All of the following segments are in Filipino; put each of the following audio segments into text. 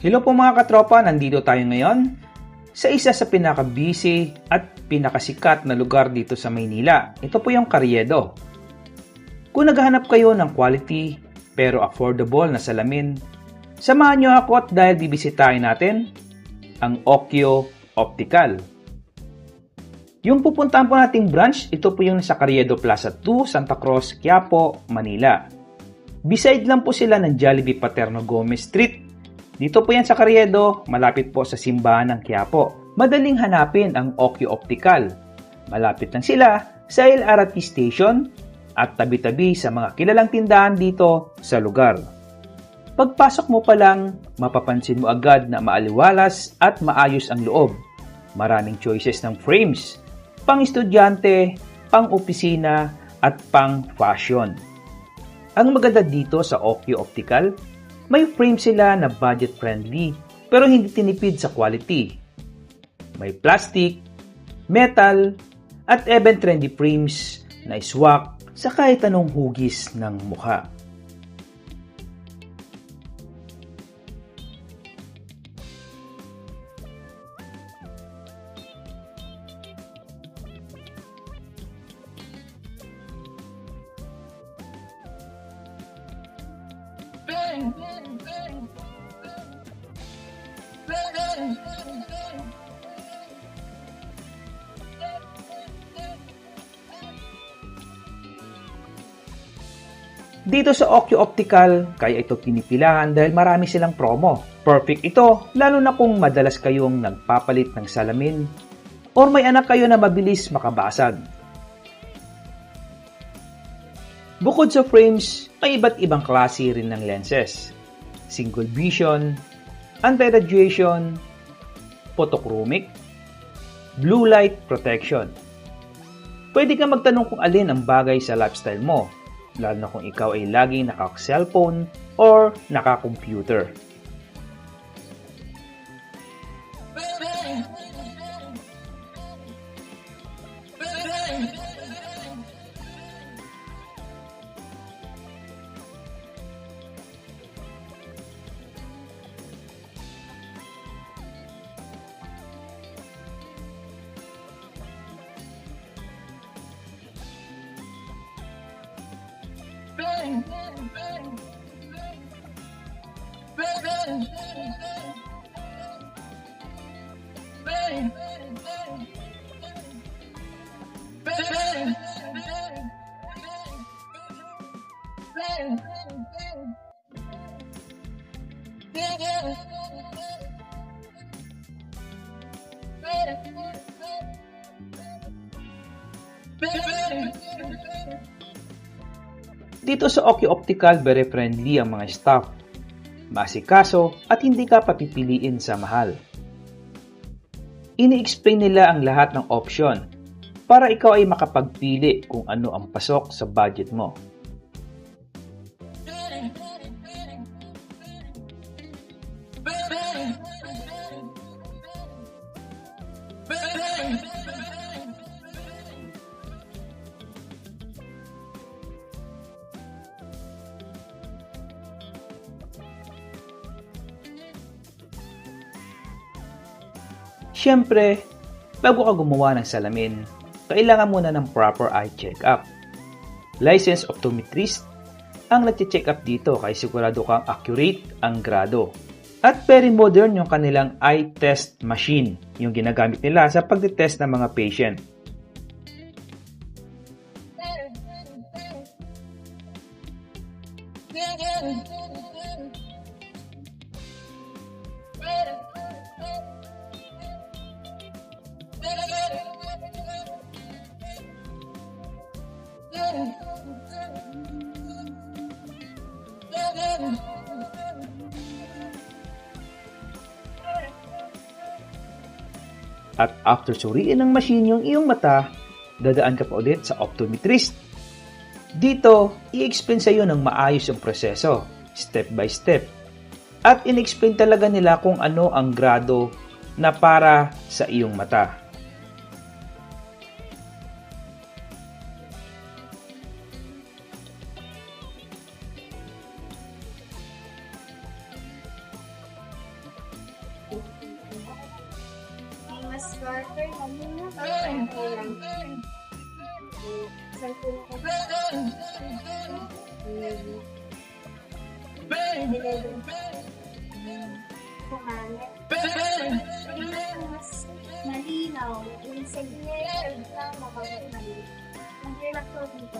Hello po mga katropa, nandito tayo ngayon sa isa sa pinaka-busy at pinakasikat na lugar dito sa Maynila. Ito po yung Carriedo. Kung naghahanap kayo ng quality pero affordable na salamin, samahan nyo ako at dahil bibisitahin natin ang Okyo Optical. Yung pupuntahan po nating branch, ito po yung sa Carriedo Plaza 2, Santa Cruz, Quiapo, Manila. Beside lang po sila ng Jollibee Paterno Gomez Street. Dito po yan sa Carriedo, malapit po sa simbahan ng Quiapo. Madaling hanapin ang Okyo Optical. Malapit lang sila sa LRT station at tabi-tabi sa mga kilalang tindahan dito sa lugar. Pagpasok mo pa lang, mapapansin mo agad na maaliwalas at maayos ang loob. Maraming choices ng frames, pang-estudyante, pang-opisina at pang-fashion. Ang maganda dito sa Okyo Optical, may frame sila na budget-friendly pero hindi tinipid sa quality. May plastic, metal, at even trendy frames na iswak sa kahit anong hugis ng mukha. Dito sa Okyo Optical, kaya ito pinipilahan dahil marami silang promo. Perfect ito, lalo na kung madalas kayong nagpapalit ng salamin or may anak kayo na mabilis makabasag. Bukod sa frames, may iba't ibang klase rin ng lenses. Single vision, anti-radiation, photochromic, blue light protection. Pwede kang magtanong kung alin ang bagay sa lifestyle mo, lalo na kung ikaw ay laging naka-cellphone or naka-computer. Dito sa Okyo Optical, very friendly ang mga staff. Masikaso at hindi ka papipiliin sa mahal. Ini-explain nila ang lahat ng option para ikaw ay makapagpili kung ano ang pasok sa budget mo. Siyempre, bago ka gumawa ng salamin, kailangan muna ng proper eye check-up. Licensed optometrist ang nag-check up dito kaya sigurado kang accurate ang grado. At very modern yung kanilang eye test machine, yung ginagamit nila sa pagtitest ng mga patient. At after suriin ng machine yung iyong mata, dadaan ka pa ulit sa optometrist. Dito, i-explain sa iyo ng maayos yung proseso, step by step. At in-explain talaga nila kung ano ang grado na para sa iyong mata. starter na muna. Cellphone ko. Mas malinaw. Yung signal lang makapagmali. Ang hirap ko dito.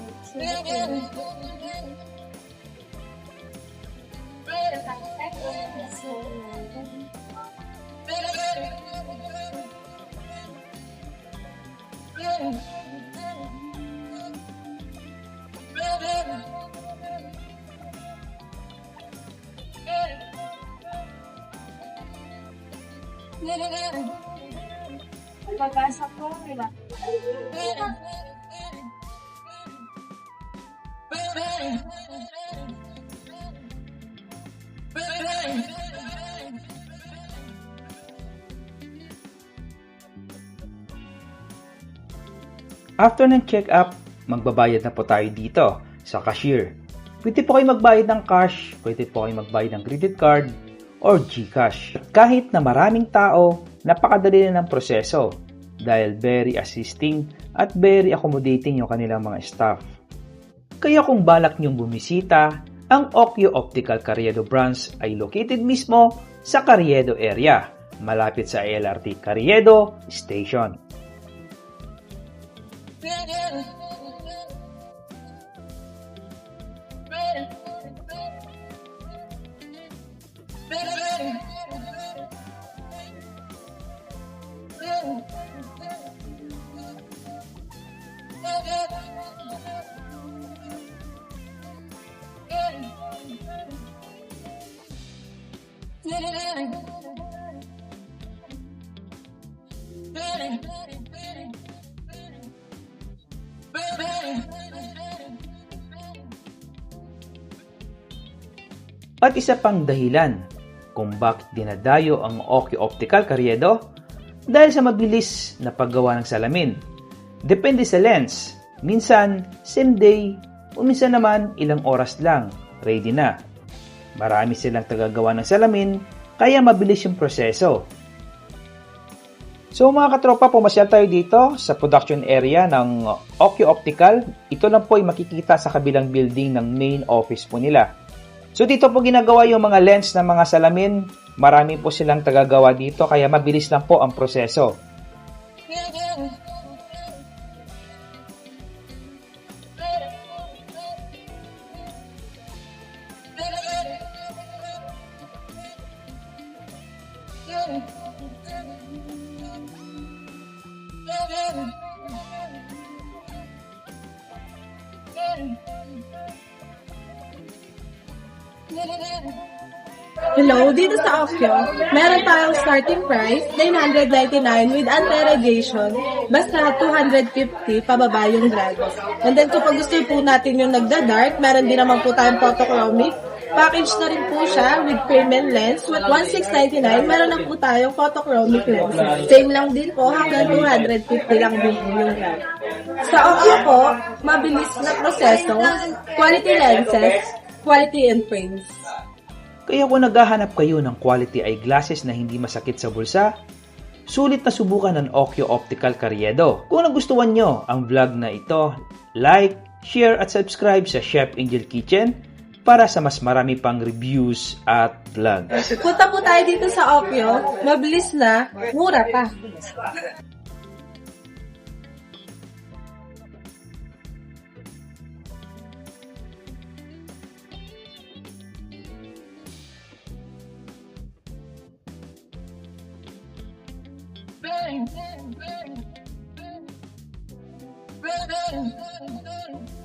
Pag-asa ko, diba? After ng check-up, magbabayad na po tayo dito sa cashier. Pwede po kayo magbayad ng cash, pwede po kayo magbayad ng credit card or GCash. Kahit na maraming tao, napakadali na ng proseso dahil very assisting at very accommodating yung kanilang mga staff. Kaya kung balak niyong bumisita, ang Okyo Optical Carriedo branch ay located mismo sa Carriedo area, malapit sa LRT Carriedo Station. At isa pang dahilan kung bakit dinadayo ang Okyo Optical Carriedo dahil sa mabilis na paggawa ng salamin. Depende sa lens, minsan same day o minsan naman ilang oras lang, ready na. Marami silang tagagawa ng salamin kaya mabilis yung proseso. So mga katropa, pumasyal tayo dito sa production area ng Okyo Optical. Ito lang po ay makikita sa kabilang building ng main office po nila. So dito po ginagawa yung mga lens ng mga salamin. Marami po silang tagagawa dito kaya mabilis lang po ang proseso. Hello, dito sa Okyo, meron tayong starting price, 999 with anti-radiation, basta 250 pababa yung glass. And then kung gusto po natin yung nagda-dark, meron din naman po tayong photochromic. Package na rin po siya with payment lens. With 1699, meron na po tayong photochromic lens. Same lang din po, hanggang 250 lang din po yung glass. Sa Okyo po, mabilis na proseso, quality lenses, quality and frames. Kaya kung naghahanap kayo ng quality eyeglasses na hindi masakit sa bulsa, sulit na subukan ng Okyo Optical Carriedo. Kung nagustuhan nyo ang vlog na ito, like, share at subscribe sa Chef Angel Kitchen para sa mas marami pang reviews at vlog. Punta po tayo dito sa Okyo, mabilis na, mura pa. Bang, bang, bang, bang, bang, bang, bang.